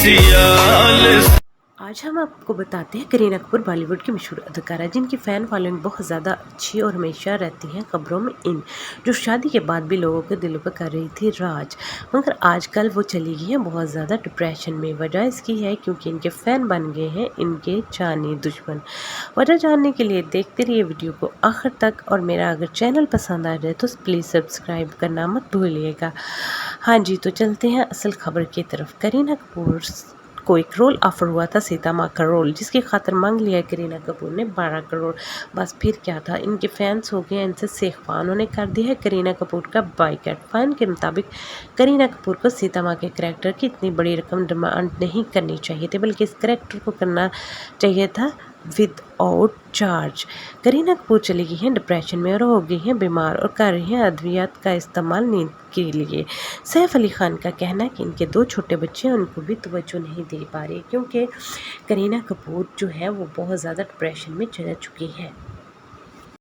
सियाल। आज हम आपको बताते हैं करीना कपूर बॉलीवुड की मशहूर अदाकारा जिनकी फ़ैन फॉलोइंग बहुत ज़्यादा अच्छी और हमेशा रहती हैं खबरों में इन, जो शादी के बाद भी लोगों के दिलों पर कर रही थी राज, मगर आजकल वो चली गई हैं बहुत ज़्यादा डिप्रेशन में। वजह इसकी है क्योंकि इनके फ़ैन बन गए हैं इनके जानी दुश्मन। वजह जानने के लिए देखते रहिए वीडियो को आखिर तक, और मेरा अगर चैनल पसंद आ जाए तो प्लीज़ सब्सक्राइब करना मत भूलिएगा। हाँ जी, तो चलते हैं असल खबर की तरफ। करीना कपूर को एक रोल ऑफर हुआ था, सीता माँ का रोल, जिसकी खातिर मांग लिया करीना कपूर ने 12 करोड़। बस फिर क्या था, इनके फैंस हो गए इनसे सेख्वा। उन्होंने कर दिया है करीना कपूर का बाइकआउट। फैन के मुताबिक करीना कपूर को सीता माँ के करैक्टर की इतनी बड़ी रकम डिमांड नहीं करनी चाहिए थी, बल्कि इस करैक्टर को करना चाहिए था with out charge. Kareena Kapoor चली गई हैं डिप्रेशन में और हो गई हैं बीमार और कर रही हैं अद्वियात का इस्तेमाल नींद के लिए। सैफ अली खान का कहना है कि इनके 2 छोटे बच्चे हैं, उनको भी तवज्जो नहीं दे पा रही क्योंकि करीना कपूर जो है वो बहुत ज़्यादा डिप्रेशन में चल चुकी है।